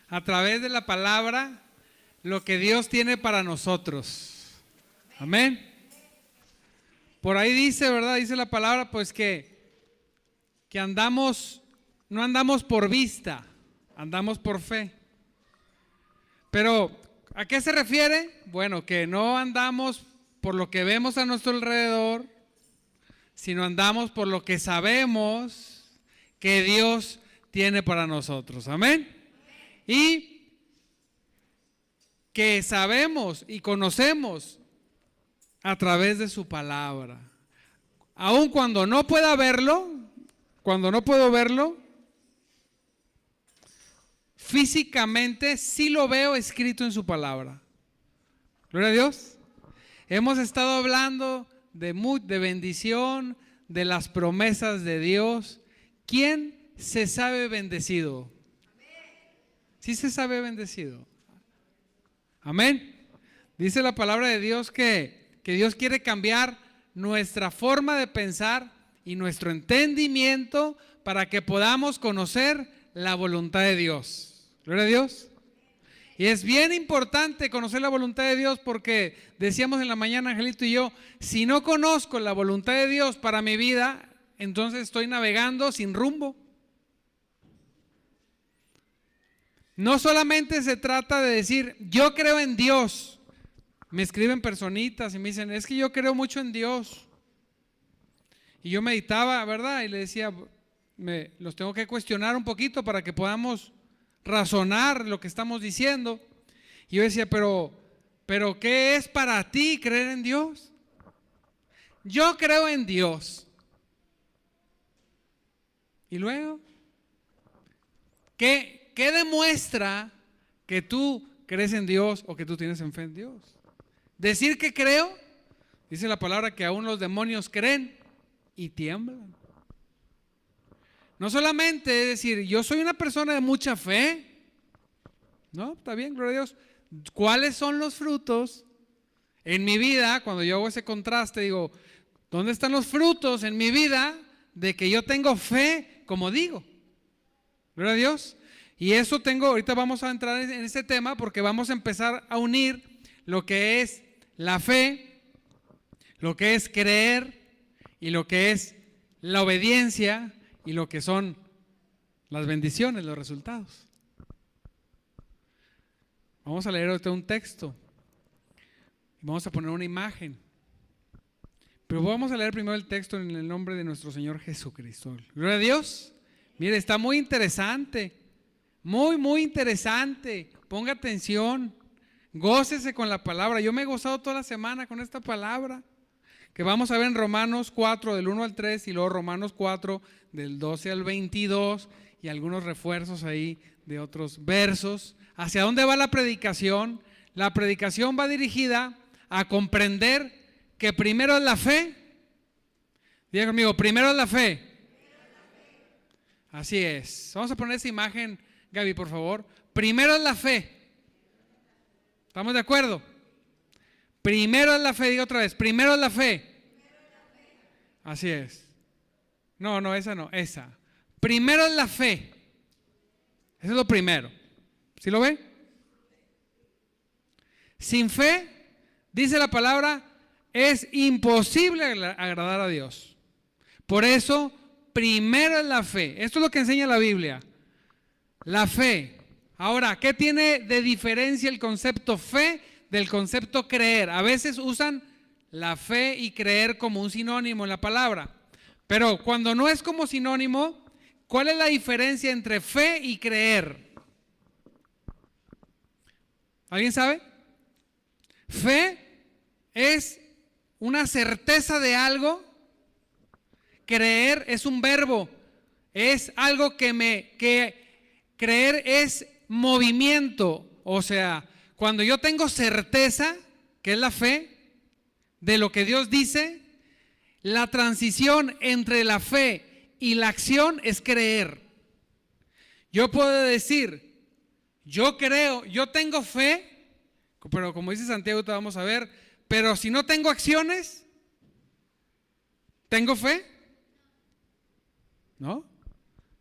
a través de la palabra lo que Dios tiene para nosotros. Amén. Por ahí dice, ¿verdad? Dice la palabra, pues que andamos, no andamos por vista, andamos por fe. Pero, ¿a qué se refiere? Bueno, que no andamos por lo que vemos a nuestro alrededor, sino andamos por lo que sabemos que Dios tiene para nosotros. Amén. Y que sabemos y conocemos a través de su palabra. Aun cuando no pueda verlo, cuando no puedo verlo, físicamente sí lo veo escrito en su palabra. Gloria a Dios. Hemos estado hablando de bendición, de las promesas de Dios. ¿Quién se sabe bendecido? ¿Sí se sabe bendecido? Amén. Dice la palabra de Dios que Dios quiere cambiar nuestra forma de pensar y nuestro entendimiento para que podamos conocer la voluntad de Dios. Gloria a Dios. Y es bien importante conocer la voluntad de Dios porque decíamos en la mañana, Angelito y yo, si no conozco la voluntad de Dios para mi vida, entonces estoy navegando sin rumbo. No solamente se trata de decir, yo creo en Dios. Me escriben personitas y me dicen, es que yo creo mucho en Dios. Y yo meditaba, ¿verdad? Y le decía, los tengo que cuestionar un poquito para que podamos razonar lo que estamos diciendo. Y yo decía, pero ¿qué es para ti creer en Dios? Yo creo en Dios. ¿Y luego? ¿Qué demuestra que tú crees en Dios o que tú tienes fe en Dios? Decir que creo, dice la palabra que aún los demonios creen y tiemblan. No solamente es decir, yo soy una persona de mucha fe. No, está bien, gloria a Dios. ¿Cuáles son los frutos en mi vida? Cuando yo hago ese contraste, digo, ¿dónde están los frutos en mi vida de que yo tengo fe, como digo? Gloria a Dios. Y eso ahorita vamos a entrar en ese tema porque vamos a empezar a unir lo que es la fe, lo que es creer y lo que es la obediencia y lo que son las bendiciones, los resultados. Vamos a leer ahorita un texto y vamos a poner una imagen. Pero vamos a leer primero el texto en el nombre de nuestro Señor Jesucristo. Gloria a Dios. Mire, está muy interesante. Muy interesante. Ponga atención. Gócese con la palabra. Yo me he gozado toda la semana con esta palabra que vamos a ver en Romanos 4 del 1 al 3 y luego Romanos 4 del 12 al 22 y algunos refuerzos ahí de otros versos. ¿Hacia dónde va la predicación? La predicación va dirigida a comprender que primero es la fe. Diga conmigo, primero es la fe. Así es. Vamos a poner esa imagen, Gaby, por favor. Primero es la fe. ¿Estamos de acuerdo? Primero es la fe, digo otra vez, primero es la fe. Así es. No, esa no, esa. Primero es la fe. Eso es lo primero. ¿Sí lo ve? Sin fe, dice la palabra, es imposible agradar a Dios. Por eso, primero es la fe. Esto es lo que enseña la Biblia. La fe. Ahora, ¿qué tiene de diferencia el concepto fe del concepto creer? A veces usan la fe y creer como un sinónimo en la palabra. Pero cuando no es como sinónimo, ¿cuál es la diferencia entre fe y creer? ¿Alguien sabe? Fe es una certeza de algo. Creer es un verbo. Es algo que creer es movimiento. O sea, cuando yo tengo certeza, que es la fe, de lo que Dios dice, la transición entre la fe y la acción es creer. Yo puedo decir, yo creo, yo tengo fe, pero como dice Santiago, te vamos a ver, pero si no tengo acciones, ¿tengo fe? ¿No?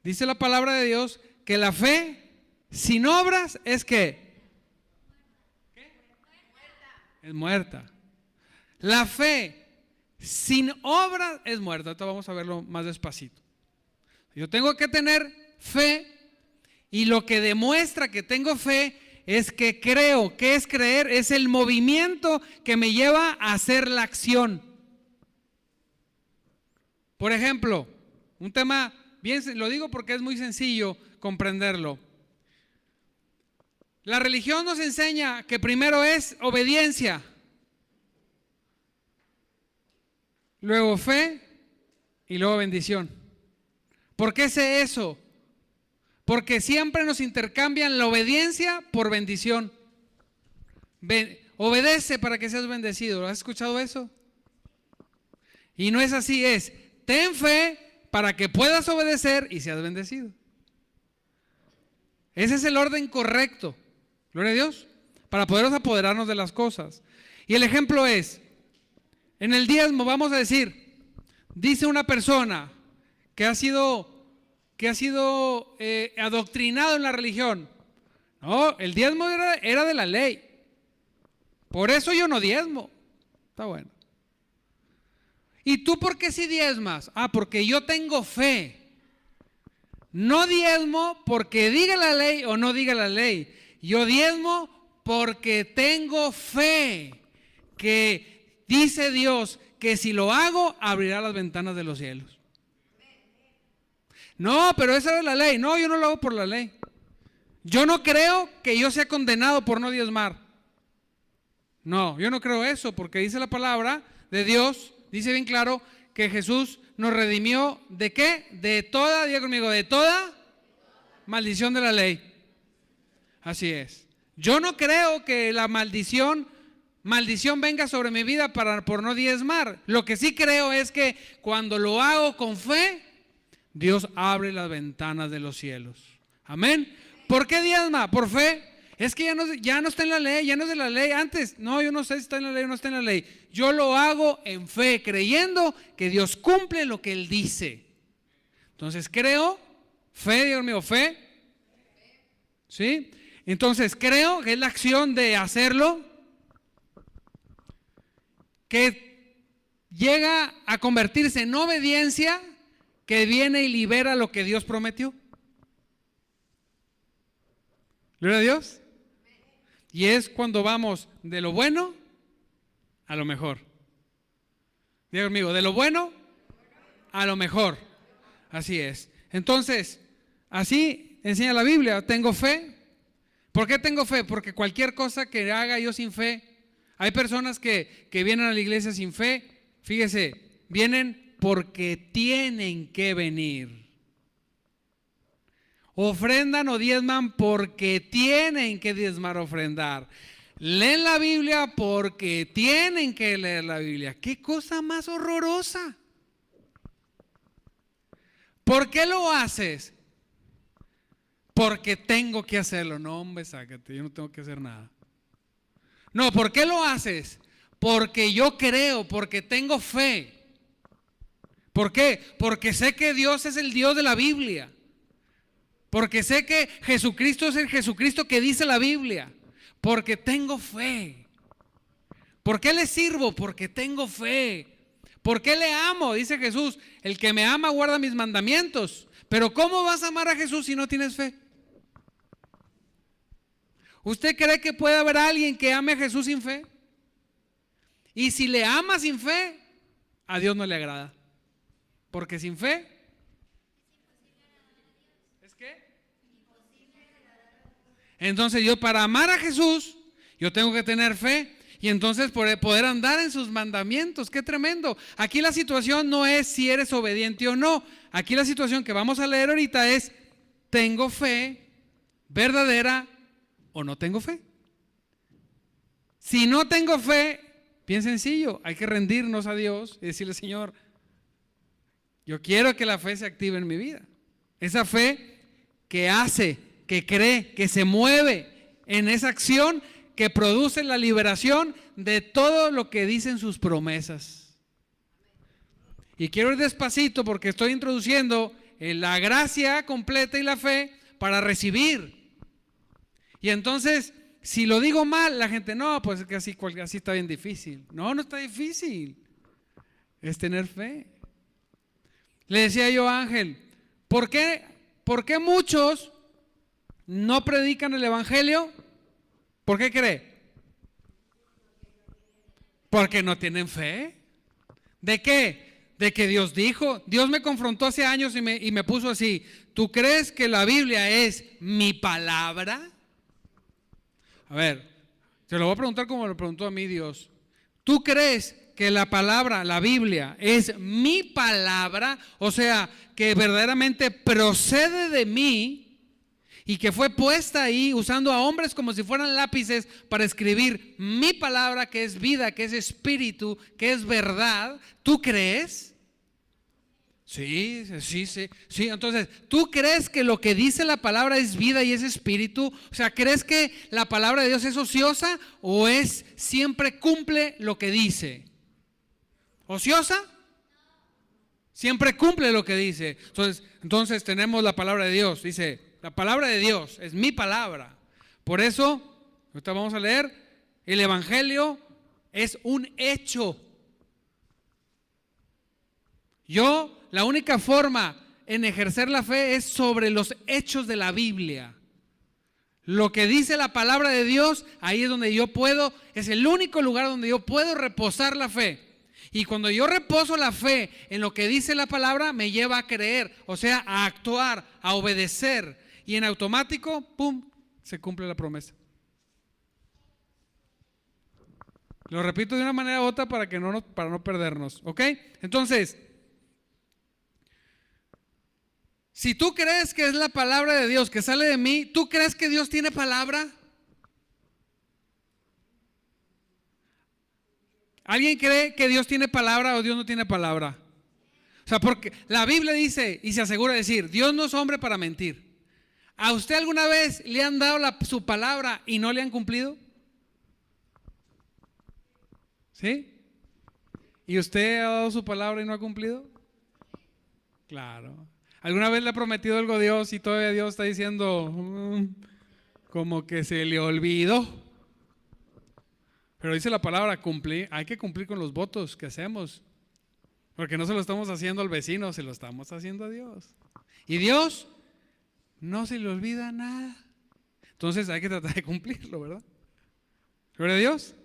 Dice la palabra de Dios que la fe sin obras es que es muerta. La fe sin obras es muerta. Ahorita vamos a verlo más despacito. Yo tengo que tener fe, y lo que demuestra que tengo fe es que creo. ¿Qué es creer? Es el movimiento que me lleva a hacer la acción. Por ejemplo, un tema bien, lo digo porque es muy sencillo comprenderlo. La religión nos enseña que primero es obediencia, luego fe y luego bendición. ¿Por qué sé eso? Porque siempre nos intercambian la obediencia por bendición. Obedece para que seas bendecido. ¿Has escuchado eso? Y no es así, es ten fe para que puedas obedecer y seas bendecido. Ese es el orden correcto. Gloria a Dios. Para poder apoderarnos de las cosas. Y el ejemplo es, en el diezmo vamos a decir, dice una persona que ha sido adoctrinado en la religión. No, el diezmo era de la ley. Por eso yo no diezmo. Está bueno. ¿Y tú por qué sí diezmas? Porque yo tengo fe. No diezmo porque diga la ley o no diga la ley. Yo diezmo porque tengo fe. Que dice Dios que si lo hago, abrirá las ventanas de los cielos. No, pero esa es la ley. No, yo no lo hago por la ley. Yo no creo que yo sea condenado por no diezmar. No, yo no creo eso, porque dice la palabra de Dios, dice bien claro que Jesús nos redimió ¿de qué? De toda, diga conmigo, de toda maldición de la ley. Así es. Yo no creo que la maldición venga sobre mi vida por no diezmar. Lo que sí creo es que cuando lo hago con fe, Dios abre las ventanas de los cielos. Amén. ¿Por qué diezma? Por fe. Es que ya no está en la ley, ya no es de la ley. Antes, no, yo no sé si está en la ley o no está en la ley. Yo lo hago en fe, creyendo que Dios cumple lo que Él dice. Entonces creo, fe, Dios mío, fe. ¿Sí? Entonces creo que es la acción de hacerlo que llega a convertirse en obediencia, que viene y libera lo que Dios prometió. Gloria a Dios. Y es cuando vamos de lo bueno a lo mejor. Diga conmigo, de lo bueno a lo mejor. Así es. Entonces, así enseña la Biblia. Tengo fe. ¿Por qué tengo fe? Porque cualquier cosa que haga yo sin fe. Hay personas que vienen a la iglesia sin fe. Fíjese, vienen porque tienen que venir. Ofrendan o diezman porque tienen que diezmar, ofrendar. Leen la Biblia porque tienen que leer la Biblia. ¿Qué cosa más horrorosa? ¿Por qué lo haces? Porque tengo que hacerlo. No, hombre, sácate, yo no tengo que hacer nada. No, ¿por qué lo haces? Porque yo creo, porque tengo fe. ¿Por qué? Porque sé que Dios es el Dios de la Biblia. Porque sé que Jesucristo es el Jesucristo que dice la Biblia. Porque tengo fe. ¿Por qué le sirvo? Porque tengo fe. ¿Por qué le amo? Dice Jesús, el que me ama guarda mis mandamientos. Pero ¿cómo vas a amar a Jesús si no tienes fe? ¿Usted cree que puede haber alguien que ame a Jesús sin fe? Y si le ama sin fe, a Dios no le agrada. Porque sin fe, ¿es qué? Entonces yo para amar a Jesús, yo tengo que tener fe. Y entonces poder andar en sus mandamientos. ¡Qué tremendo! Aquí la situación no es si eres obediente o no. Aquí la situación que vamos a leer ahorita es: ¿tengo fe verdadera o no tengo fe? Si no tengo fe, bien sencillo, hay que rendirnos a Dios y decirle: Señor, yo quiero que la fe se active en mi vida. Esa fe que hace, que cree, que se mueve en esa acción que produce la liberación de todo lo que dicen sus promesas. Y quiero ir despacito porque estoy introduciendo la gracia completa y la fe para recibir. Y entonces, si lo digo mal, la gente, no, pues es que así está bien difícil. No, no está difícil. Es tener fe. Le decía yo a Ángel, ¿por qué muchos no predican el evangelio? ¿Por qué cree? Porque no tienen fe. ¿De qué? De que Dios dijo. Dios me confrontó hace años y me puso así: ¿tú crees que la Biblia es mi palabra? A ver, te lo voy a preguntar como lo preguntó a mí Dios. ¿Tú crees que la palabra, la Biblia, es mi palabra? O sea, que verdaderamente procede de mí y que fue puesta ahí usando a hombres como si fueran lápices para escribir mi palabra, que es vida, que es espíritu, que es verdad. ¿Tú crees? Sí. Entonces, ¿tú crees que lo que dice la palabra es vida y es espíritu? O sea, ¿crees que la palabra de Dios es ociosa o es siempre cumple lo que dice? ¿Ociosa? Siempre cumple lo que dice. Entonces tenemos la palabra de Dios. Dice, la palabra de Dios es mi palabra. Por eso, ahorita vamos a leer, el evangelio es un hecho. La única forma en ejercer la fe es sobre los hechos de la Biblia. Lo que dice la palabra de Dios, ahí es donde yo puedo, es el único lugar donde yo puedo reposar la fe. Y cuando yo reposo la fe en lo que dice la palabra, me lleva a creer, o sea, a actuar, a obedecer. Y en automático, ¡pum!, se cumple la promesa. Lo repito de una manera u otra para no perdernos, ¿ok? Entonces, si tú crees que es la palabra de Dios que sale de mí, ¿tú crees que Dios tiene palabra? ¿Alguien cree que Dios tiene palabra o Dios no tiene palabra? O sea, porque la Biblia dice y se asegura de decir, Dios no es hombre para mentir. ¿A usted alguna vez le han dado su palabra y no le han cumplido? ¿Sí? ¿Y usted ha dado su palabra y no ha cumplido? Claro. ¿Alguna vez le ha prometido algo a Dios y todavía Dios está diciendo como que se le olvidó? Pero dice la palabra, cumplir, hay que cumplir con los votos que hacemos. Porque no se lo estamos haciendo al vecino, se lo estamos haciendo a Dios. Y Dios no se le olvida nada. Entonces hay que tratar de cumplirlo, ¿verdad? ¿Gloria a Dios?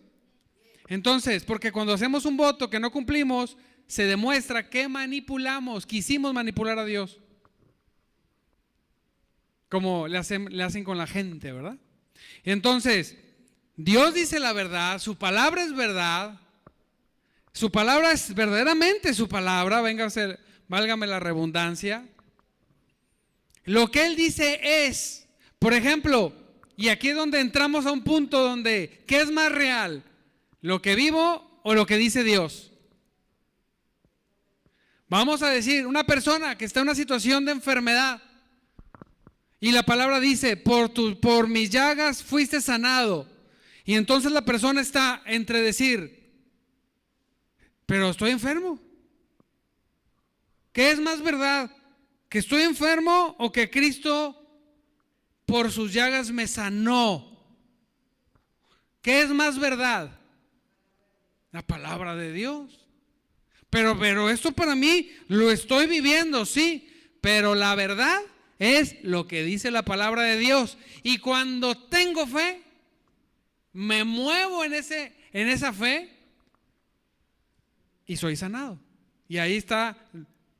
Entonces, porque cuando hacemos un voto que no cumplimos, se demuestra que manipulamos, quisimos manipular a Dios. Como le hacen con la gente, ¿verdad? Entonces, Dios dice la verdad, su palabra es verdad, su palabra es verdaderamente su palabra, válgame la redundancia. Lo que Él dice es, por ejemplo, y aquí es donde entramos a un punto donde, ¿qué es más real? ¿Lo que vivo o lo que dice Dios? Vamos a decir, una persona que está en una situación de enfermedad y la palabra dice, por mis llagas fuiste sanado. Y entonces la persona está entre decir, pero estoy enfermo. ¿Qué es más verdad? ¿Que estoy enfermo o que Cristo por sus llagas me sanó? ¿Qué es más verdad? La palabra de Dios. Pero esto para mí lo estoy viviendo, sí, pero la verdad es lo que dice la palabra de Dios. Y cuando tengo fe, me muevo en esa fe y soy sanado. Y ahí está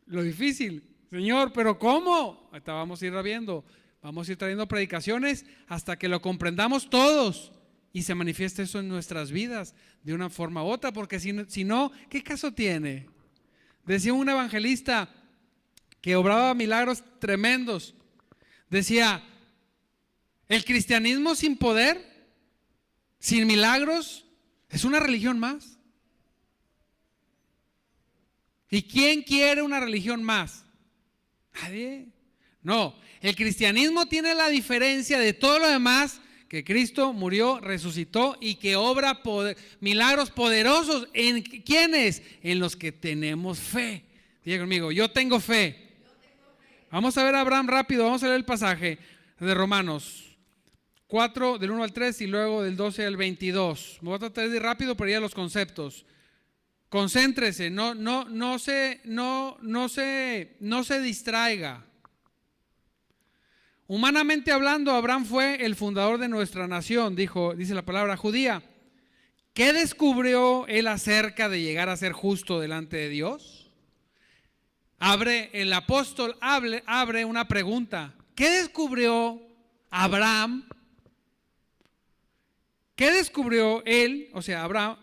lo difícil. Señor, ¿pero cómo? Ahorita vamos a ir viendo, vamos a ir trayendo predicaciones hasta que lo comprendamos todos y se manifieste eso en nuestras vidas de una forma u otra, porque si no, ¿qué caso tiene? Decía un evangelista que obraba milagros tremendos, decía, el cristianismo sin poder, sin milagros, es una religión más. ¿Y quién quiere una religión más? Nadie. No, el cristianismo tiene la diferencia de todo lo demás, que Cristo murió, resucitó y que obra milagros poderosos. ¿En quiénes? En los que tenemos fe. Diga conmigo, yo tengo fe. Vamos a ver a Abraham rápido, vamos a leer el pasaje de Romanos 4 del 1 al 3 y luego del 12 al 22. Me voy a tratar de ir rápido para ir a los conceptos. Concéntrese, no se distraiga. Humanamente hablando, Abraham fue el fundador de nuestra nación, dice la palabra judía. ¿Qué descubrió él acerca de llegar a ser justo delante de Dios? El apóstol abre una pregunta. ¿Qué descubrió Abraham? ¿Qué descubrió él, o sea, Abraham,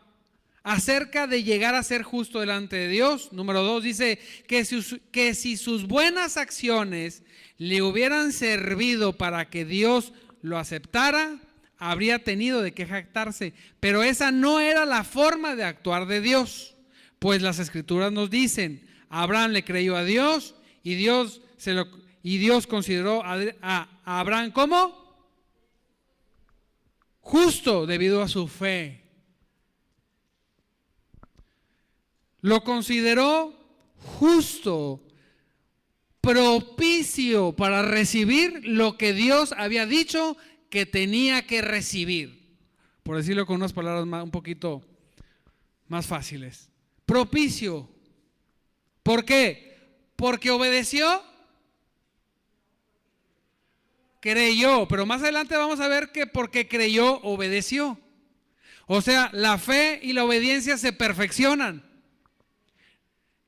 acerca de llegar a ser justo delante de Dios? Número 2, dice que si sus buenas acciones le hubieran servido para que Dios lo aceptara, habría tenido de qué jactarse. Pero esa no era la forma de actuar de Dios, pues las Escrituras nos dicen: Abraham le creyó a Dios y Dios consideró a Abraham como justo debido a su fe. Lo consideró justo, propicio para recibir lo que Dios había dicho que tenía que recibir. Por decirlo con unas palabras un poquito más fáciles. Propicio. ¿Por qué? Porque obedeció, creyó, pero más adelante vamos a ver que porque creyó, obedeció. O sea, la fe y la obediencia se perfeccionan.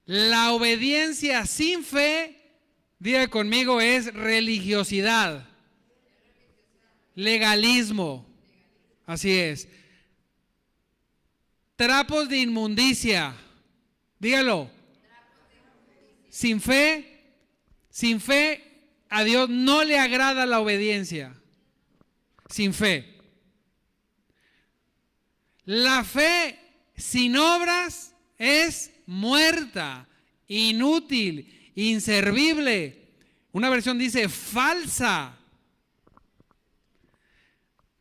La obediencia sin fe, diga conmigo, es religiosidad, legalismo, así es. Trapos de inmundicia, dígalo. Sin fe a Dios no le agrada la obediencia. Sin fe. La fe sin obras es muerta, inútil, inservible. Una versión dice falsa.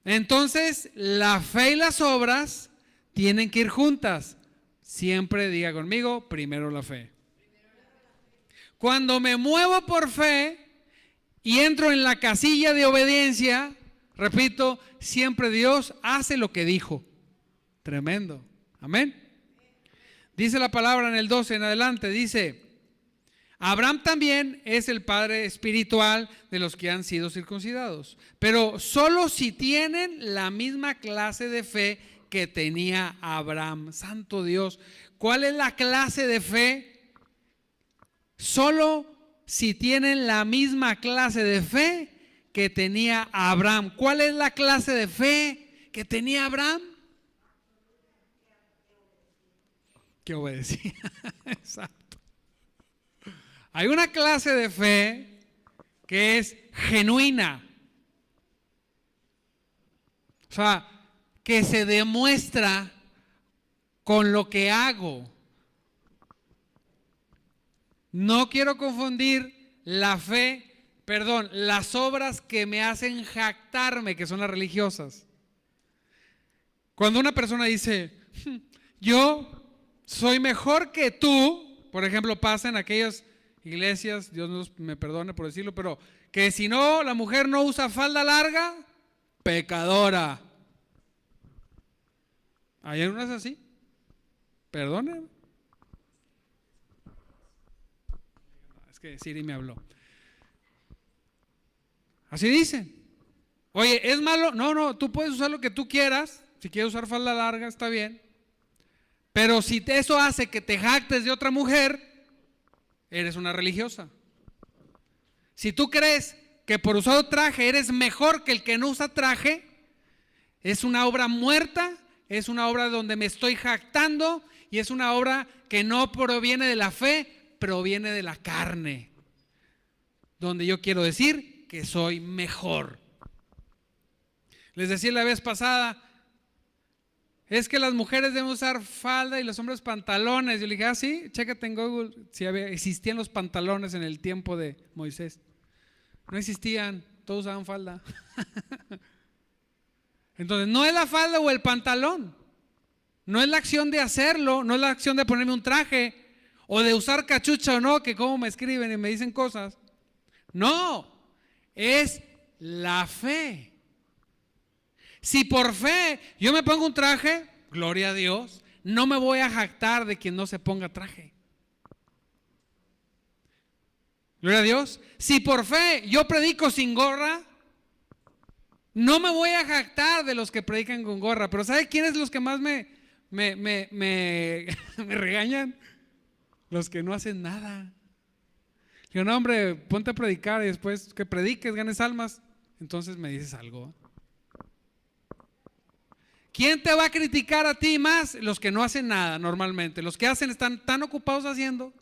Entonces, la fe y las obras tienen que ir juntas. Siempre diga conmigo, primero la fe. Cuando me muevo por fe y entro en la casilla de obediencia, repito, siempre Dios hace lo que dijo. Tremendo. Amén. Dice la palabra en el 12 en adelante, dice: Abraham también es el padre espiritual de los que han sido circuncidados, pero solo si tienen la misma clase de fe que tenía Abraham. Santo Dios, ¿cuál es la clase de fe? Solo si tienen la misma clase de fe que tenía Abraham. ¿Cuál es la clase de fe que tenía Abraham? Que obedecía. Exacto. Hay una clase de fe que es genuina. O sea, que se demuestra con lo que hago. No quiero confundir las obras que me hacen jactarme, que son las religiosas. Cuando una persona dice, yo soy mejor que tú, por ejemplo, pasa en aquellas iglesias, Dios me perdone por decirlo, pero que si no, la mujer no usa falda larga, pecadora. ¿Hay algunas así? Perdone. Es que Siri me habló. Así dicen. Oye, ¿es malo? No, tú puedes usar lo que tú quieras. Si quieres usar falda larga, está bien. Pero si eso hace que te jactes de otra mujer, eres una religiosa. Si tú crees que por usar traje eres mejor que el que no usa traje, es una obra muerta, es una obra donde me estoy jactando y es una obra que no proviene de la fe, proviene de la carne, donde yo quiero decir que soy mejor. Les decía la vez pasada, es que las mujeres deben usar falda y los hombres pantalones. Yo le dije, sí, chécate en Google si existían los pantalones en el tiempo de Moisés. No existían, todos usaban falda. Entonces, no es la falda o el pantalón, no es la acción de hacerlo, no es la acción de ponerme un traje o de usar cachucha o no, que como me escriben y me dicen cosas. No, es la fe. Si por fe yo me pongo un traje, gloria a Dios, no me voy a jactar de quien no se ponga traje. Gloria a Dios. Si por fe yo predico sin gorra, no me voy a jactar de los que predican con gorra. Pero ¿sabe quiénes los que más me regañan? Los que no hacen nada. Digo, no, hombre, ponte a predicar y después que prediques, ganes almas, entonces me dices algo. ¿Quién te va a criticar a ti más? Los que no hacen nada normalmente. Los que hacen están tan ocupados haciendo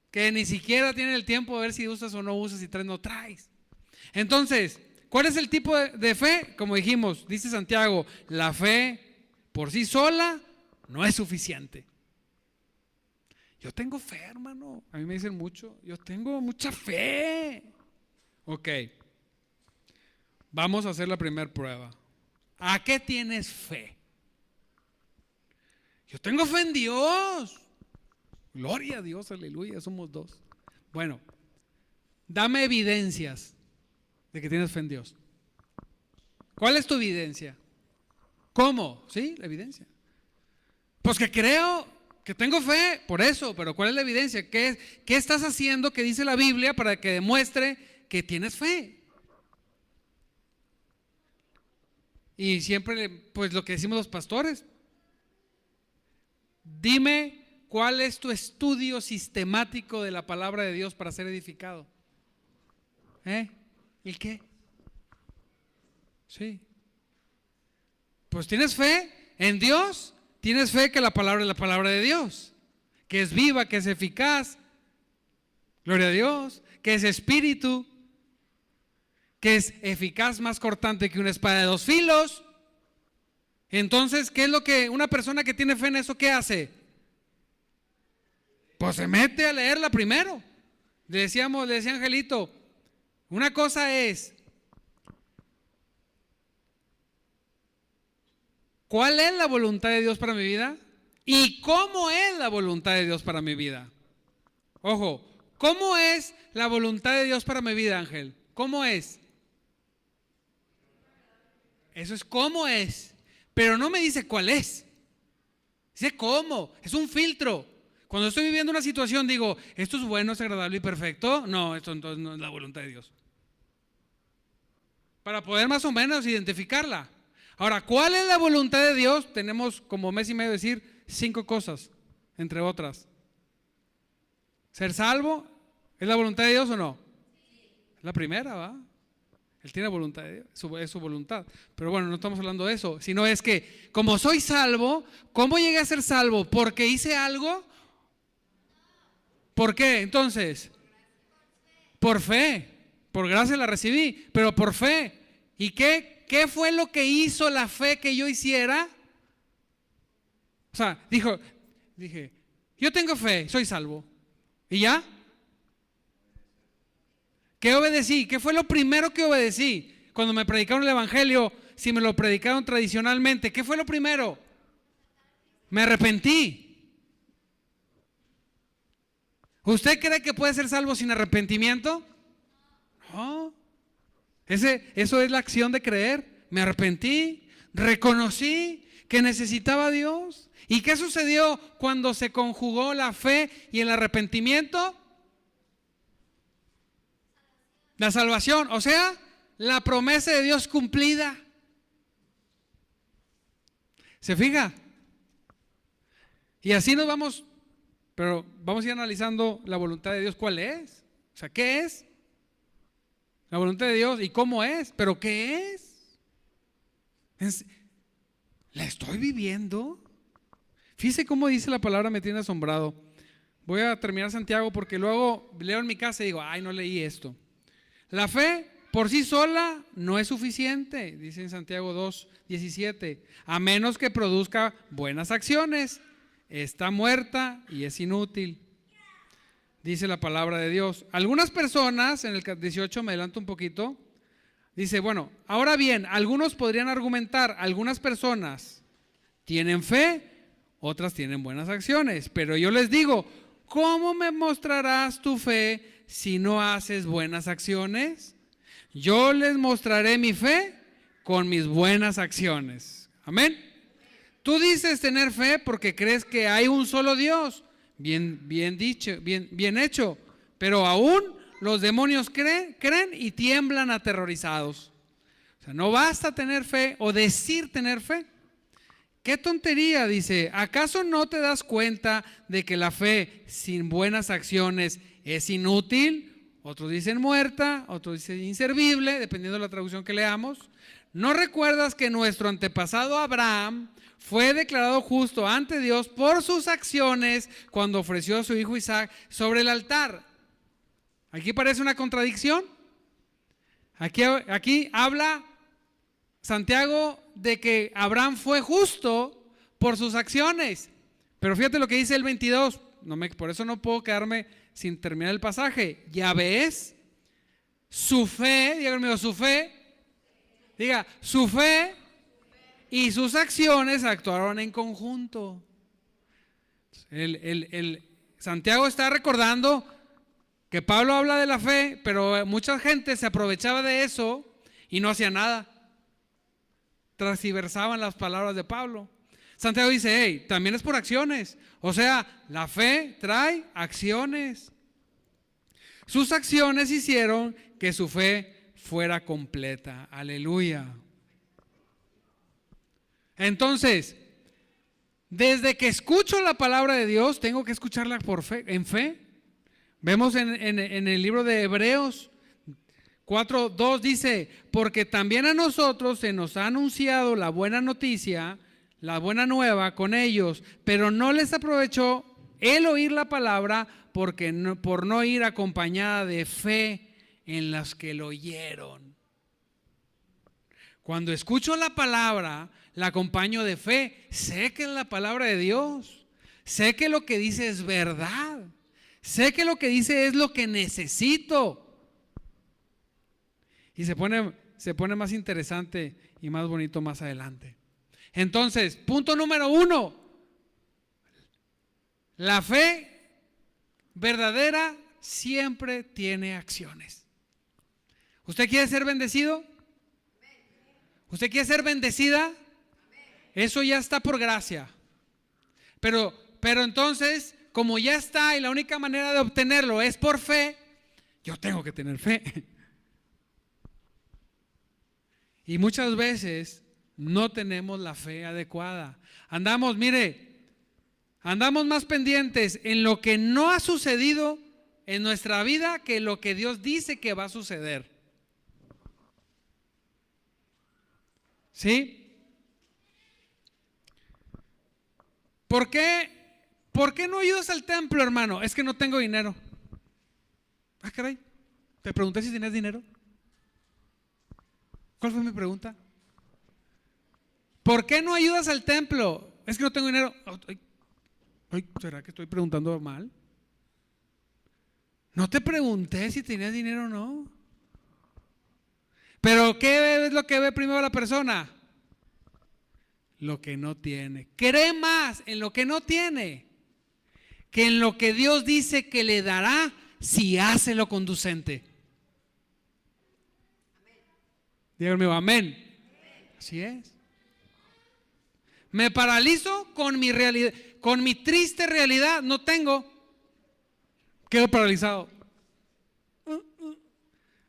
que ni siquiera tienen el tiempo de ver si usas o no usas, si traes o no traes. Entonces, ¿cuál es el tipo de fe? Como dijimos, dice Santiago, la fe por sí sola no es suficiente. Yo tengo fe, hermano. A mí me dicen mucho. Yo tengo mucha fe. Ok. Vamos a hacer la primera prueba. ¿A qué tienes fe? Yo tengo fe en Dios. Gloria a Dios, aleluya, somos dos. Bueno, dame evidencias de que tienes fe en Dios. ¿Cuál es tu evidencia? ¿Cómo? ¿Sí? La evidencia. Pues que creo que tengo fe, por eso, pero ¿cuál es la evidencia? ¿Qué estás haciendo que dice la Biblia para que demuestre que tienes fe? Y siempre, pues lo que decimos los pastores, dime cuál es tu estudio sistemático de la palabra de Dios para ser edificado. ¿Y qué? Sí. Pues tienes fe en Dios, tienes fe que la palabra es la palabra de Dios, que es viva, que es eficaz, gloria a Dios, que es espíritu, que es eficaz, más cortante que una espada de dos filos. Entonces, ¿qué es lo que una persona que tiene fe en eso, qué hace? Pues se mete a leerla primero. Le decía Angelito, una cosa es, ¿cuál es la voluntad de Dios para mi vida? ¿Y cómo es la voluntad de Dios para mi vida? Ojo, ¿cómo es la voluntad de Dios para mi vida, Ángel? ¿Cómo es? Eso es cómo es, pero no me dice cuál es. Dice cómo, es un filtro. Cuando estoy viviendo una situación digo, ¿esto es bueno, es agradable y perfecto? No, esto entonces no es la voluntad de Dios. Para poder más o menos identificarla. Ahora, ¿cuál es la voluntad de Dios? Tenemos como mes y medio de decir 5 cosas, entre otras. ¿Ser salvo es la voluntad de Dios o no? Es la primera, ¿va? Él tiene voluntad de Dios, es su voluntad. Pero bueno, no estamos hablando de eso, sino es que como soy salvo, ¿cómo llegué a ser salvo? ¿Porque hice algo? ¿Por qué? Entonces, por fe, por gracia la recibí, pero por fe. ¿Y qué fue lo que hizo la fe que yo hiciera? O sea, dije, yo tengo fe, soy salvo. ¿Y ya? ¿Qué obedecí? ¿Qué fue lo primero que obedecí? Cuando me predicaron el evangelio, si me lo predicaron tradicionalmente, ¿qué fue lo primero? Me arrepentí. ¿Usted cree que puede ser salvo sin arrepentimiento? No. Eso es la acción de creer. Me arrepentí, reconocí que necesitaba a Dios. ¿Y qué sucedió cuando se conjugó la fe y el arrepentimiento? La salvación, o sea, la promesa de Dios cumplida. ¿Se fija? Y así nos vamos, pero vamos a ir analizando la voluntad de Dios, ¿cuál es? O sea, ¿qué es? La voluntad de Dios y cómo es, pero ¿qué es? ¿La estoy viviendo? Fíjese cómo dice la palabra, me tiene asombrado. Voy a terminar Santiago porque luego leo en mi casa y digo, ay, no leí esto. La fe por sí sola no es suficiente, dice en Santiago 2:17, a menos que produzca buenas acciones, está muerta y es inútil, dice la palabra de Dios. Algunas personas, en el 18 me adelanto un poquito, dice, bueno, ahora bien, algunos podrían argumentar, algunas personas tienen fe, otras tienen buenas acciones, pero yo les digo, ¿cómo me mostrarás tu fe si no haces buenas acciones? Yo les mostraré mi fe con mis buenas acciones. Amén. Tú dices tener fe porque crees que hay un solo Dios. Bien dicho, bien hecho. Pero aún los demonios creen y tiemblan aterrorizados. O sea, no basta tener fe o decir tener fe. Qué tontería, dice. ¿Acaso no te das cuenta de que la fe sin buenas acciones es inútil? Otros dicen muerta, otros dicen inservible, dependiendo de la traducción que leamos. ¿No recuerdas que nuestro antepasado Abraham fue declarado justo ante Dios por sus acciones cuando ofreció a su hijo Isaac sobre el altar? Aquí parece una contradicción. Aquí habla Santiago de que Abraham fue justo por sus acciones. Pero fíjate lo que dice el 22. Por eso no puedo quedarme sin terminar el pasaje. Ya ves, su fe, diga conmigo, su fe. Diga, su fe y sus acciones actuaron en conjunto. Santiago está recordando que Pablo habla de la fe, pero mucha gente se aprovechaba de eso y no hacía nada. Transversaban las palabras de Pablo. Santiago dice, hey, también es por acciones. O sea, la fe trae acciones. Sus acciones hicieron que su fe fuera completa. Aleluya. Entonces, desde que escucho la palabra de Dios, tengo que escucharla por fe, en fe. Vemos en el libro de Hebreos 4:2 dice, porque también a nosotros se nos ha anunciado la buena noticia, la buena nueva con ellos, pero no les aprovechó el oír la palabra por no ir acompañada de fe en las que lo oyeron. Cuando escucho la palabra, la acompaño de fe. Sé que es la palabra de Dios. Sé que lo que dice es verdad. Sé que lo que dice es lo que necesito. Y se pone más interesante y más bonito más adelante. Entonces, punto número 1. La fe verdadera siempre tiene acciones. ¿Usted quiere ser bendecido? ¿Usted quiere ser bendecida? Eso ya está por gracia. Pero entonces, como ya está y la única manera de obtenerlo es por fe, yo tengo que tener fe. Y muchas veces no tenemos la fe adecuada. Andamos más pendientes en lo que no ha sucedido en nuestra vida que lo que Dios dice que va a suceder. ¿Sí? ¿Por qué no ayudas al templo, hermano? Es que no tengo dinero. Ah, caray. Te pregunté si tenías dinero. ¿Cuál fue mi pregunta? ¿Por qué no ayudas al templo? Es que no tengo dinero. Ay, ¿será que estoy preguntando mal? No te pregunté si tenías dinero o no. Pero ¿qué es lo que ve primero la persona? Lo que no tiene. Cree más en lo que no tiene que en lo que Dios dice que le dará si hace lo conducente. Díganme amén. Así es. Me paralizo con mi realidad, con mi triste realidad. No tengo. Quedo paralizado.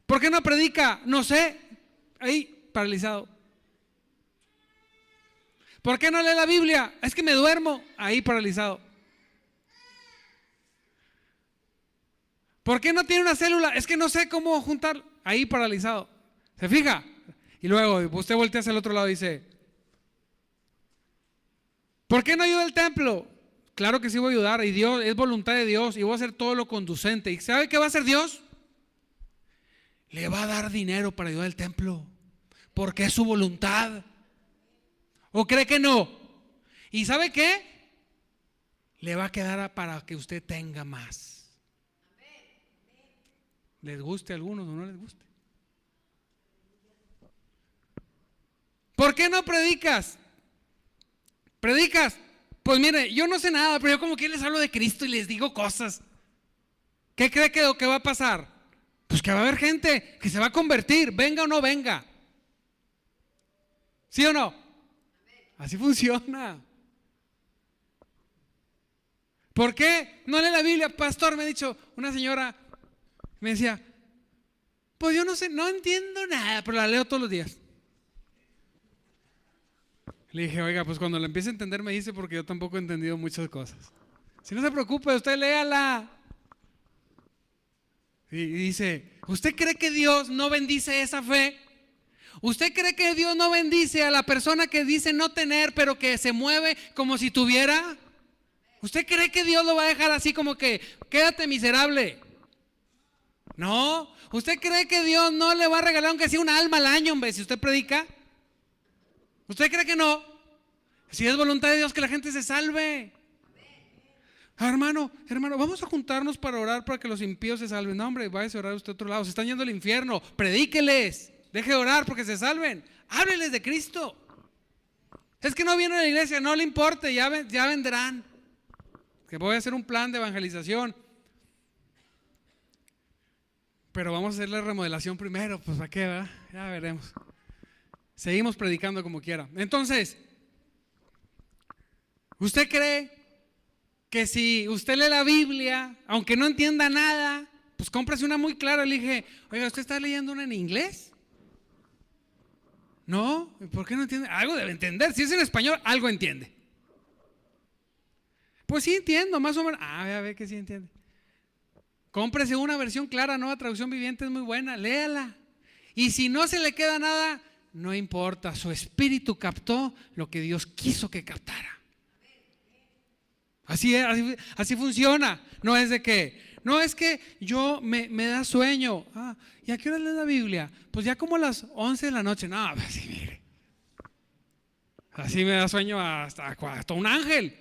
¿Por qué no predica? No sé. Ahí, paralizado. ¿Por qué no lee la Biblia? Es que me duermo. Ahí, paralizado. ¿Por qué no tiene una célula? Es que no sé cómo juntar. Ahí, paralizado. ¿Se fija? Y luego usted voltea hacia el otro lado y dice, ¿por qué no ayuda al templo? Claro que sí voy a ayudar, y Dios, es voluntad de Dios, y voy a hacer todo lo conducente. ¿Y sabe qué va a hacer Dios? Le va a dar dinero para ayudar al templo, porque es su voluntad. ¿O cree que no? ¿Y sabe qué? Le va a quedar para que usted tenga más. Les guste a algunos o no les guste. ¿Por qué no predicas? ¿Predicas? Pues mire, yo no sé nada, pero yo como que les hablo de Cristo y les digo cosas. ¿Qué cree que va a pasar? Pues que va a haber gente que se va a convertir, venga o no venga. ¿Sí o no? Así funciona. ¿Por qué no lee la Biblia? Pastor, me ha dicho una señora, me decía, pues yo no sé, no entiendo nada, pero la leo todos los días. Le dije, oiga, pues cuando la empiece a entender me dice, porque yo tampoco he entendido muchas cosas. Si no se preocupe, usted léala. Y dice, ¿usted cree que Dios no bendice esa fe? ¿Usted cree que Dios no bendice a la persona que dice no tener, pero que se mueve como si tuviera? ¿Usted cree que Dios lo va a dejar así como que quédate miserable? No. ¿Usted cree que Dios no le va a regalar aunque sea un alma al año, hombre, si usted predica? ¿Usted cree que no? Si es voluntad de Dios que la gente se salve. Hermano, vamos a juntarnos para orar para que los impíos se salven. No, hombre, váyase a orar usted a otro lado. Se están yendo al infierno. Predíqueles. Deje de orar porque se salven. Hábleles de Cristo. Es que no vienen a la iglesia, no le importe, ya vendrán. Que voy a hacer un plan de evangelización. Pero vamos a hacer la remodelación primero. Pues ¿para qué, verdad? Ya veremos. Seguimos predicando como quiera. Entonces, ¿usted cree que si usted lee la Biblia, aunque no entienda nada, pues cómprase una muy clara? Le dije, oiga, ¿usted está leyendo una en inglés? No, ¿por qué no entiende? Algo debe entender, si es en español, algo entiende. Pues sí entiendo, más o menos. A ver que sí entiende. Cómprese una versión clara, Nueva Traducción Viviente, es muy buena, léala. Y si no se le queda nada, no importa, su espíritu captó lo que Dios quiso que captara. Así es, así funciona. No es de que, no es que yo me da sueño. ¿Y a qué hora lees la Biblia? Pues ya como a las 11 de la noche. No, así mire. Así me da sueño hasta un ángel.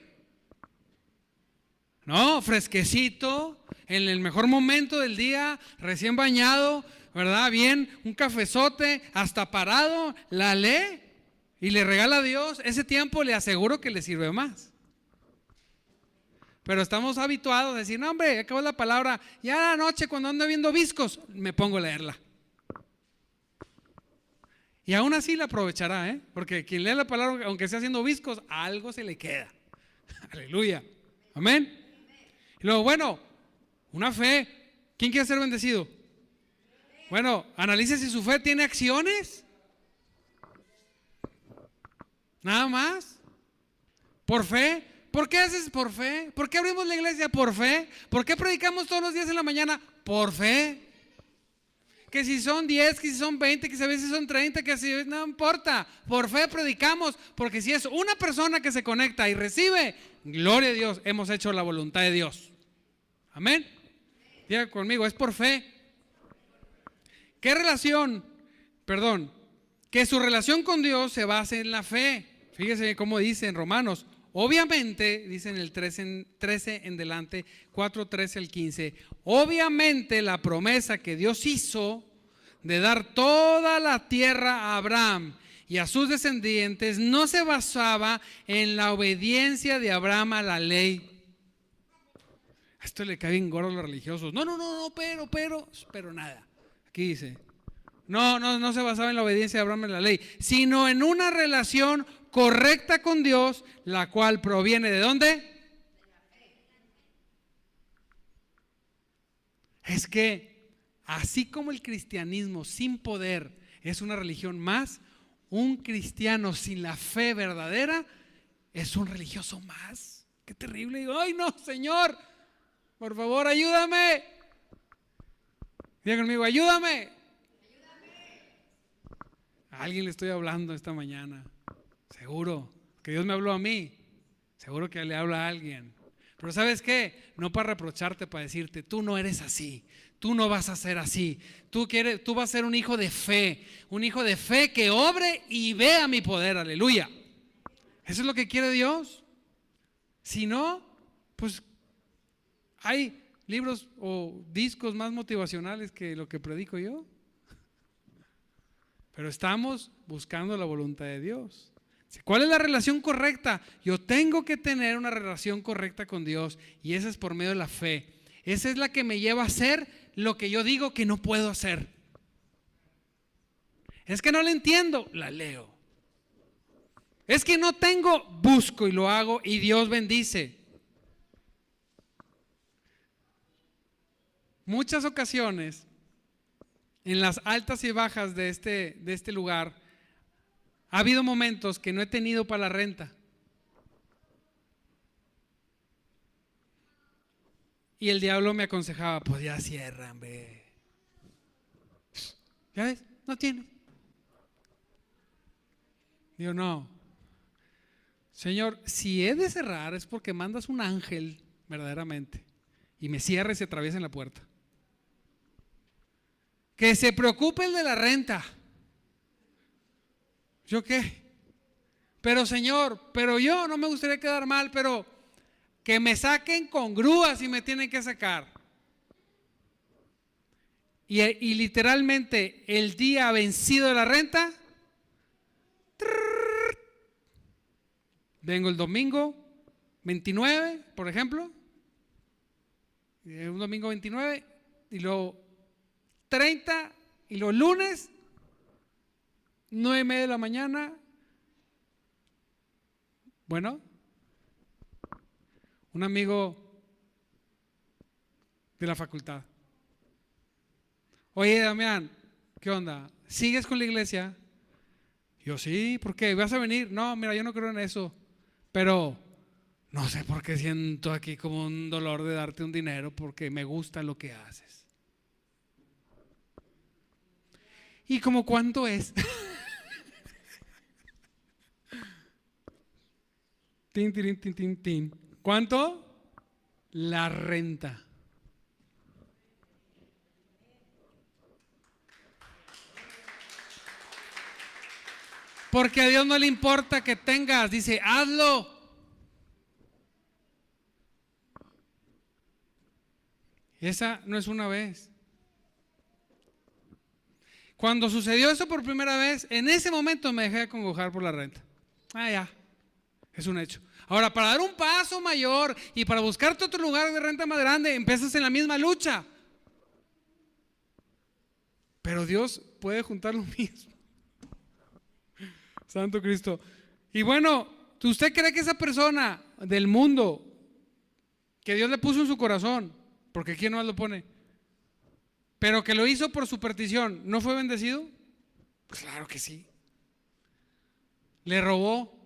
No, fresquecito, en el mejor momento del día, recién bañado, ¿verdad? Bien, un cafezote, hasta parado, la lee y le regala a Dios. Ese tiempo le aseguro que le sirve más. Pero estamos habituados a decir, no hombre, acabó la palabra, ya a la noche cuando ando viendo viscos, me pongo a leerla. Y aún así la aprovechará, porque quien lee la palabra, aunque esté haciendo viscos, algo se le queda. Aleluya. Amén. Y luego, bueno, una fe. ¿Quién quiere ser bendecido? Bueno, analice si su fe tiene acciones. Nada más. Por fe. ¿Por qué haces por fe? ¿Por qué abrimos la iglesia? Por fe. ¿Por qué predicamos todos los días en la mañana? Por fe. Que si son 10, que si son 20, que si a veces son 30, que si no importa. Por fe predicamos, porque si es una persona que se conecta y recibe, gloria a Dios, hemos hecho la voluntad de Dios. Amén. Diga conmigo, es por fe. ¿Qué relación? Que su relación con Dios se base en la fe. Fíjese cómo dice en Romanos. Obviamente, dice en el 13 en delante, 4, 13 al 15, obviamente la promesa que Dios hizo de dar toda la tierra a Abraham y a sus descendientes no se basaba en la obediencia de Abraham a la ley. Esto le cae bien gordo a los religiosos. No, pero nada. Aquí dice, no se basaba en la obediencia de Abraham a la ley, sino en una relación correcta con Dios, la cual proviene ¿de dónde? Es que así como el cristianismo sin poder es una religión más, un cristiano sin la fe verdadera es un religioso más. Qué terrible. Digo, ay no, Señor, por favor, ayúdame. Diga conmigo, ayúdame. A alguien le estoy hablando esta mañana. Seguro que Dios me habló a mí. Seguro que le habla a alguien. Pero ¿sabes qué? No para reprocharte, para decirte, tú no eres así. Tú no vas a ser así. Tú vas a ser un hijo de fe. Un hijo de fe que obre y vea mi poder. Aleluya. Eso es lo que quiere Dios. Si no, pues hay libros o discos más motivacionales que lo que predico yo. Pero estamos buscando la voluntad de Dios. ¿Cuál es la relación correcta? Yo tengo que tener una relación correcta con Dios y esa es por medio de la fe. Esa es la que me lleva a hacer lo que yo digo que no puedo hacer. Es que no la entiendo, la leo. Es que no tengo, busco y lo hago y Dios bendice. Muchas ocasiones, en las altas y bajas de este lugar, ha habido momentos que no he tenido para la renta. Y el diablo me aconsejaba, pues ya cierran, ve. ¿Ya ves? No tienes. Digo, no. Señor, si he de cerrar es porque mandas un ángel verdaderamente y me cierra y se atraviesa en la puerta. Que se preocupe el de la renta. ¿Yo qué? Pero Señor, pero yo no me gustaría quedar mal, pero que me saquen con grúas si me tienen que sacar. Y literalmente el día vencido de la renta, vengo el domingo 29, por ejemplo, un domingo 29, y luego 30, y luego lunes 9:30 de la mañana. Bueno, un amigo de la facultad: oye, Damián, ¿qué onda? ¿Sigues con la iglesia? Yo, sí, ¿por qué? ¿Vas a venir? No, mira, yo no creo en eso, pero no sé por qué siento aquí como un dolor de darte un dinero porque me gusta lo que haces. ¿Y como cuánto es? Tin, tin, tin, tin, tin. ¿Cuánto? La renta. Porque a Dios no le importa que tengas, dice, hazlo. Esa no es una vez. Cuando sucedió eso por primera vez, en ese momento me dejé de congojar por la renta. Ya, es un hecho. Ahora, para dar un paso mayor y para buscarte otro lugar de renta más grande, empiezas en la misma lucha. Pero Dios puede juntar lo mismo. Santo Cristo. Y bueno, ¿usted cree que esa persona del mundo que Dios le puso en su corazón, porque quién más lo pone, pero que lo hizo por su petición, ¿no fue bendecido? Pues claro que sí. Le robó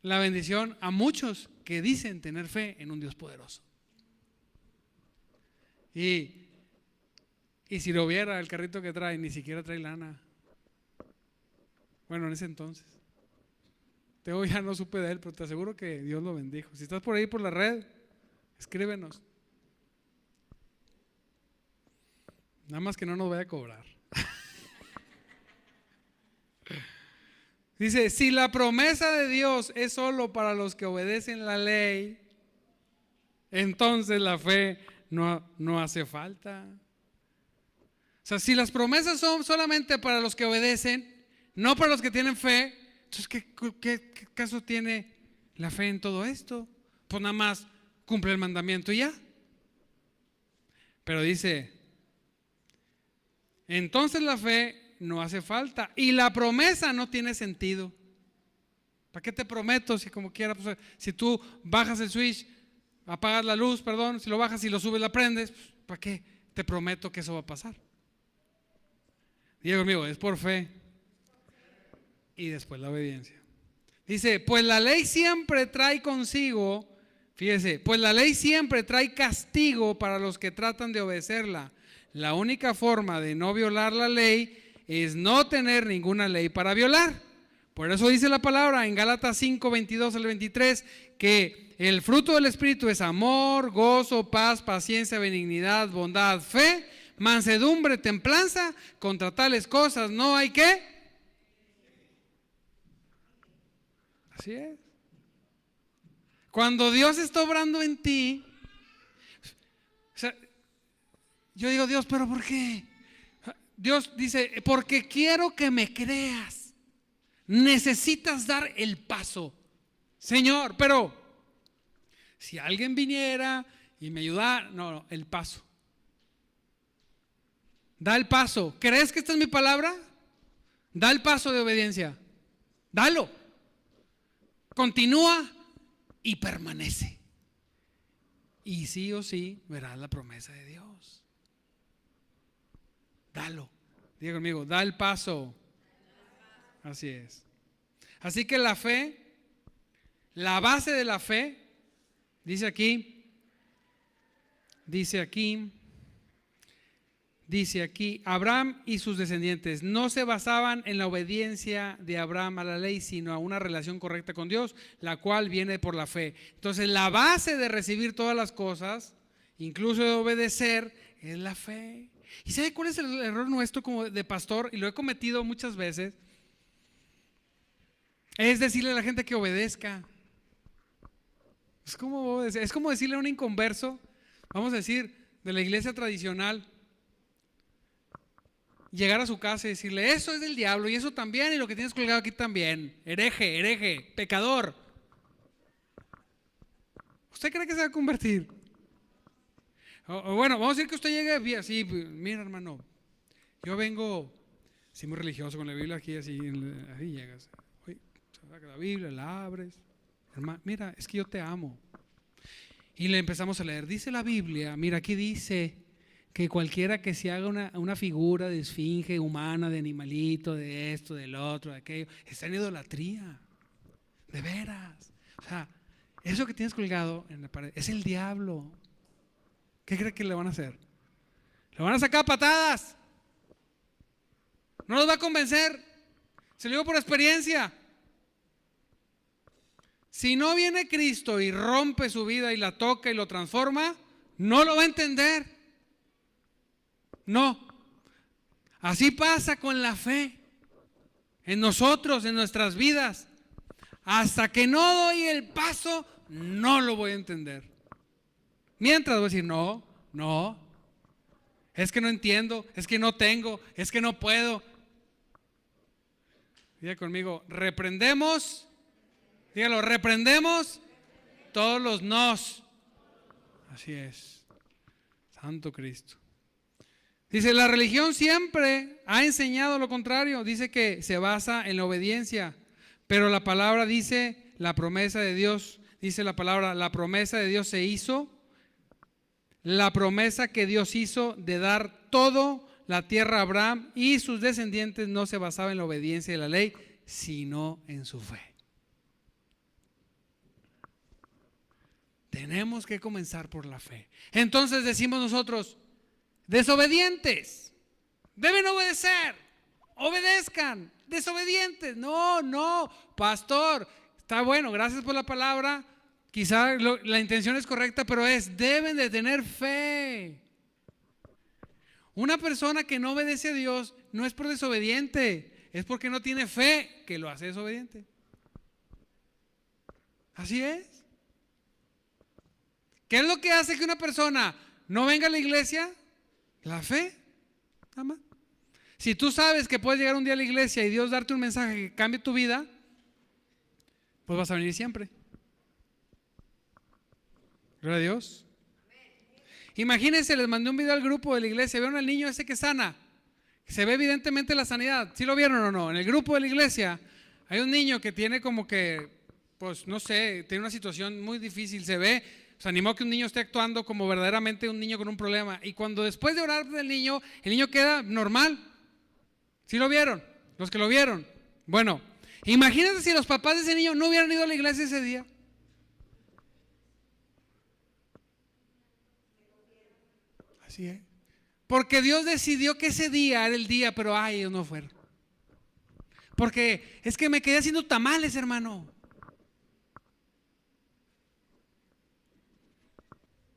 la bendición a muchos que dicen tener fe en un Dios poderoso. Y si lo viera el carrito que trae, ni siquiera trae lana. Bueno, en ese entonces. Ya no supe de él, pero te aseguro que Dios lo bendijo. Si estás por ahí por la red, escríbenos. Nada más que no nos vaya a cobrar. Dice, si la promesa de Dios es solo para los que obedecen la ley, entonces la fe no hace falta. O sea, si las promesas son solamente para los que obedecen, no para los que tienen fe, entonces ¿qué caso tiene la fe en todo esto? Pues nada más cumple el mandamiento y ya. Pero dice, entonces la fe no hace falta y la promesa no tiene sentido. ¿Para qué te prometo si como quiera, pues, si tú bajas el switch, apagas la luz, perdón, si lo bajas y lo subes, la prendes, pues, ¿para qué te prometo que eso va a pasar? Diego amigo, es por fe y después la obediencia. Dice, pues la ley siempre trae consigo, fíjese, pues la ley siempre trae castigo para los que tratan de obedecerla. La única forma de no violar la ley es no tener ninguna ley para violar. Por eso dice la palabra en Gálatas 5, 22 al 23, que el fruto del Espíritu es amor, gozo, paz, paciencia, benignidad, bondad, fe, mansedumbre, templanza. Contra tales cosas no hay ¿qué? Así es. Cuando Dios está obrando en ti, o sea, yo digo, Dios, ¿pero por qué? Dios dice, porque quiero que me creas. Necesitas dar el paso. Señor, pero si alguien viniera y me ayudara, no, el paso. Da el paso. ¿Crees que esta es mi palabra? Da el paso de obediencia. Dalo. continúa y permanece. Y sí o sí verás la promesa de Dios. Dalo. Diga conmigo, da el paso. Así es. Así que la fe, la base de la fe, dice aquí, Abraham y sus descendientes no se basaban en la obediencia de Abraham a la ley, sino a una relación correcta con Dios, la cual viene por la fe. Entonces la base de recibir todas las cosas, incluso de obedecer, es la fe. ¿Y sabe cuál es el error nuestro como de pastor? Y lo he cometido muchas veces. Es decirle a la gente que obedezca. Es como decirle a un inconverso, vamos a decir, de la iglesia tradicional, llegar a su casa y decirle, eso es del diablo y eso también, y lo que tienes colgado aquí también, hereje, pecador. ¿Usted cree que se va a convertir? O bueno, vamos a decir que usted llegue así, mira hermano, yo vengo así muy religioso con la Biblia aquí, así llegas. La Biblia, la abres, hermano, mira, es que yo te amo. Y le empezamos a leer, dice la Biblia, mira, aquí dice que cualquiera que se haga una figura de esfinge humana, de animalito, de esto, del otro, de aquello, está en idolatría, de veras. O sea, eso que tienes colgado en la pared es el diablo. ¿Qué cree que le van a hacer? Le van a sacar patadas. No los va a convencer. Se lo digo por experiencia. Si no viene Cristo y rompe su vida y la toca y lo transforma, no lo va a entender. No. Así pasa con la fe en nosotros, en nuestras vidas. Hasta que no doy el paso, no lo voy a entender. Mientras voy a decir, no, es que no entiendo, es que no tengo, es que no puedo. Diga conmigo, reprendemos todos los nos. Así es. Santo Cristo. Dice, la religión siempre ha enseñado lo contrario. Dice que se basa en la obediencia. Pero la palabra dice, la promesa de Dios, dice la palabra, la promesa de Dios se hizo. La promesa que Dios hizo de dar todo la tierra a Abraham y sus descendientes no se basaba en la obediencia de la ley, sino en su fe. Tenemos que comenzar por la fe. Entonces decimos nosotros, desobedientes, deben obedecer, obedezcan, desobedientes. No, pastor, está bueno, gracias por la palabra. Quizá la intención es correcta, pero deben de tener fe. Una persona que no obedece a Dios no es por desobediente, es porque no tiene fe que lo hace desobediente. Así es. ¿Qué es lo que hace que una persona no venga a la iglesia? La fe, nada más. Si tú sabes que puedes llegar un día a la iglesia y Dios darte un mensaje que cambie tu vida, pues vas a venir siempre. Gloria a Dios. Imagínense, les mandé un video al grupo de la iglesia. ¿Vieron al niño ese que sana? Se ve evidentemente la sanidad. ¿Sí lo vieron o no? En el grupo de la iglesia hay un niño que tiene como que, pues no sé, tiene una situación muy difícil. Se ve, se animó que un niño esté actuando como verdaderamente un niño con un problema. Y cuando después de orar del niño, el niño queda normal. ¿Sí lo vieron? Los que lo vieron. Bueno, imagínense si los papás de ese niño no hubieran ido a la iglesia ese día. Así es. Porque Dios decidió que ese día era el día, pero ellos no fueron. Porque es que me quedé haciendo tamales, hermano.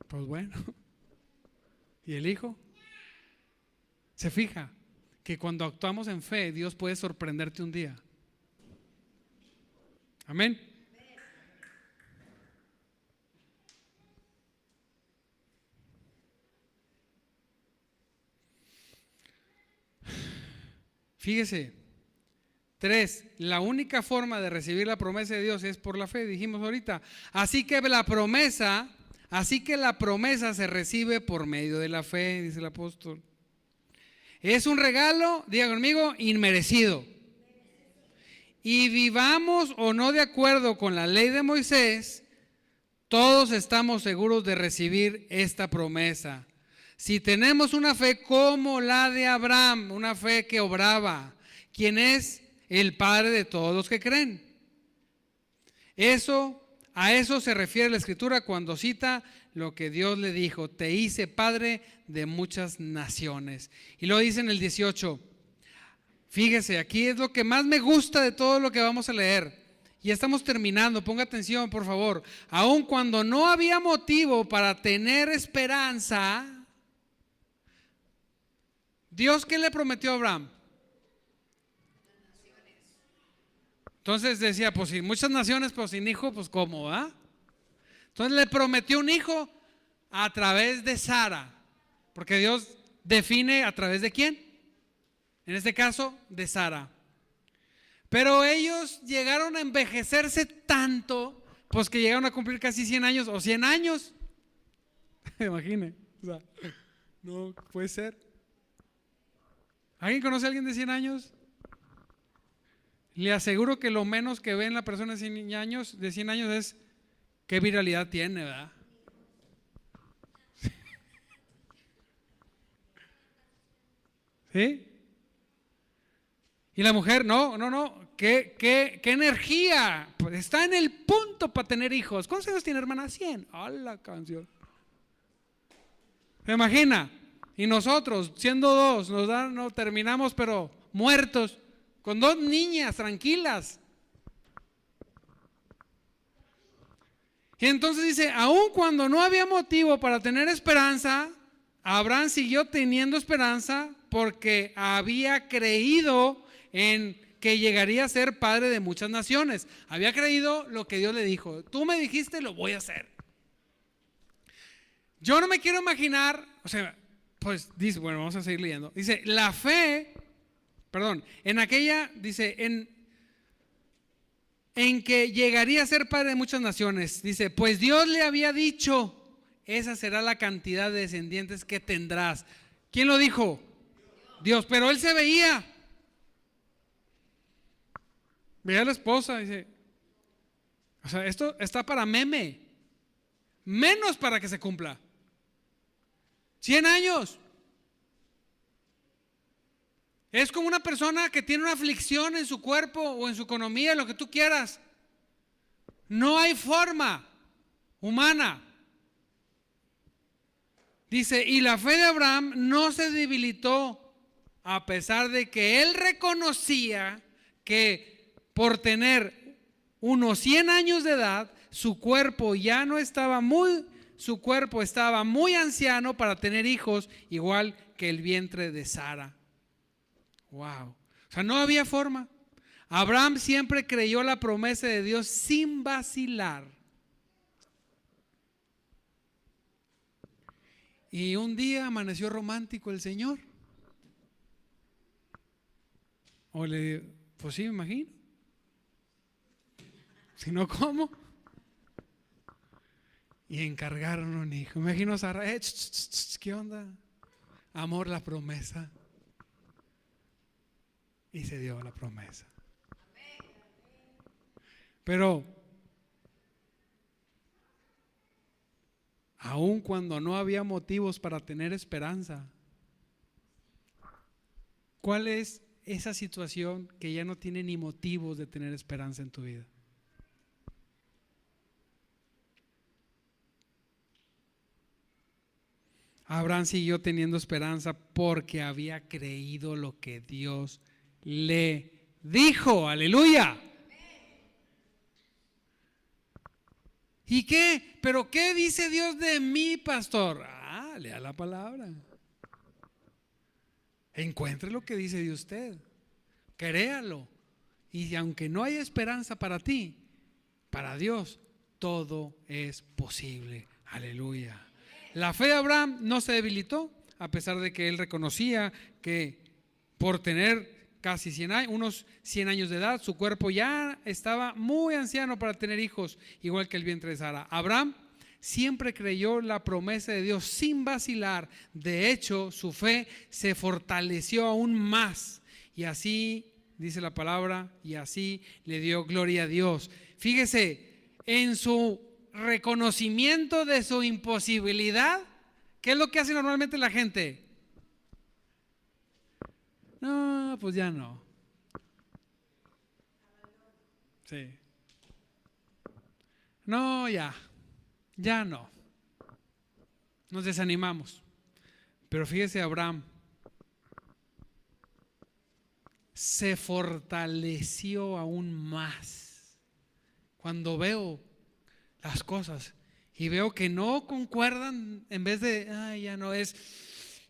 Pues bueno. ¿Y el hijo? Se fija que cuando actuamos en fe, Dios puede sorprenderte un día. Amén. Fíjese, 3, la única forma de recibir la promesa de Dios es por la fe, dijimos ahorita. Así que la promesa se recibe por medio de la fe, dice el apóstol. Es un regalo, diga conmigo, inmerecido. y vivamos o no de acuerdo con la ley de Moisés, todos estamos seguros de recibir esta promesa. Si tenemos una fe como la de Abraham, una fe que obraba, quien es el padre de todos los que creen. A eso se refiere la Escritura cuando cita lo que Dios le dijo: te hice padre de muchas naciones. Y lo dice en el 18. Fíjese, aquí es lo que más me gusta de todo lo que vamos a leer. Y estamos terminando, ponga atención por favor. Aun cuando no había motivo para tener esperanza, ¿Dios qué le prometió a Abraham? Entonces decía, pues si muchas naciones, pues sin hijo, pues ¿cómo? Entonces le prometió un hijo a través de Sara, porque Dios define a través de quién, en este caso de Sara. Pero ellos llegaron a envejecerse tanto, pues que llegaron a cumplir casi 100 años o 100 años. Imagine, o sea, no puede ser. ¿Alguien conoce a alguien de 100 años? Le aseguro que lo menos que ve en la persona de 100 años es qué viralidad tiene, ¿verdad? ¿Sí? Y la mujer, no, ¿qué energía? Pues está en el punto para tener hijos. ¿Cuántos años tiene, hermana? 100. ¡Ah, la canción! ¿Se imagina? Y nosotros, siendo dos, no terminamos, pero muertos, con 2 niñas tranquilas. Y entonces dice, aun cuando no había motivo para tener esperanza, Abraham siguió teniendo esperanza porque había creído en que llegaría a ser padre de muchas naciones. Había creído lo que Dios le dijo. Tú me dijiste, lo voy a hacer. Yo no me quiero imaginar, o sea, pues dice, bueno, vamos a seguir leyendo. Dice, la fe, en aquella, dice, en que llegaría a ser padre de muchas naciones. Dice, pues Dios le había dicho, esa será la cantidad de descendientes que tendrás. ¿Quién lo dijo? Dios, pero él se veía a la esposa, dice, o sea, esto está para meme, menos para que se cumpla. 100 años. Es como una persona que tiene una aflicción en su cuerpo o en su economía, lo que tú quieras. No hay forma humana. Dice, y la fe de Abraham no se debilitó a pesar de que él reconocía que por tener unos 100 años de edad, su cuerpo estaba muy anciano para tener hijos, igual que el vientre de Sara. Wow. O sea, no había forma. Abraham siempre creyó la promesa de Dios sin vacilar. Y un día amaneció romántico el Señor. Pues sí, me imagino. Si no, ¿cómo? Y encargaron un hijo. Me imagino a Sara, ¿qué onda? Amor, la promesa. Y se dio la promesa. Pero aun cuando no había motivos para tener esperanza, ¿cuál es esa situación que ya no tiene ni motivos de tener esperanza en tu vida? Abraham siguió teniendo esperanza porque había creído lo que Dios le dijo. Aleluya. ¿Y qué? ¿Pero qué dice Dios de mí, pastor? Lea la palabra. Encuentre lo que dice de usted. Créalo. Y aunque no haya esperanza para ti, para Dios todo es posible. Aleluya. La fe de Abraham no se debilitó, a pesar de que él reconocía que por tener casi 100 años, unos 100 años de edad, su cuerpo ya estaba muy anciano para tener hijos, igual que el vientre de Sara. Abraham siempre creyó la promesa de Dios sin vacilar. De hecho, su fe se fortaleció aún más y así dice la palabra, y así le dio gloria a Dios. Fíjese, en su reconocimiento de su imposibilidad, ¿qué es lo que hace normalmente la gente? No, pues ya no. Sí. No, ya no. Nos desanimamos. Pero fíjese, Abraham se fortaleció aún más. Cuando veo las cosas y veo que no concuerdan, en vez de, ay, ya no es,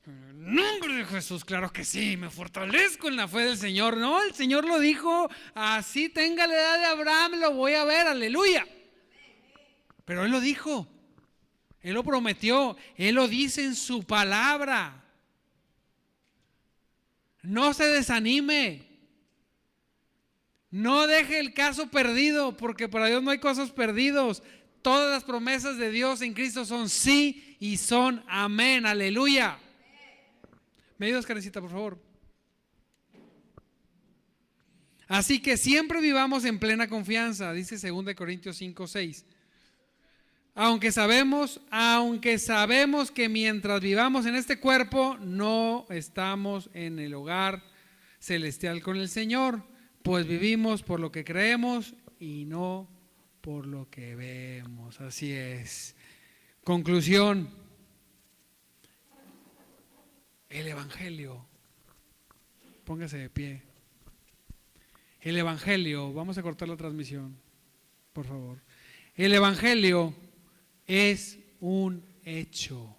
en el nombre de Jesús, claro que sí, me fortalezco en la fe del Señor. No, el Señor lo dijo, así tenga la edad de Abraham, lo voy a ver, aleluya. Pero Él lo dijo, Él lo prometió, Él lo dice en su palabra. No se desanime. No deje el caso perdido, porque para Dios no hay casos perdidos. Todas las promesas de Dios en Cristo son sí y son amén. Aleluya. ¿Me ayudas, Karencita, por favor? Así que siempre vivamos en plena confianza, dice 2 Corintios 5:6. Aunque sabemos que mientras vivamos en este cuerpo, no estamos en el hogar celestial con el Señor, pues vivimos por lo que creemos y no por lo que vemos. Así es. Conclusión. El Evangelio. Póngase de pie. El Evangelio. Vamos a cortar la transmisión, por favor. El Evangelio es un hecho.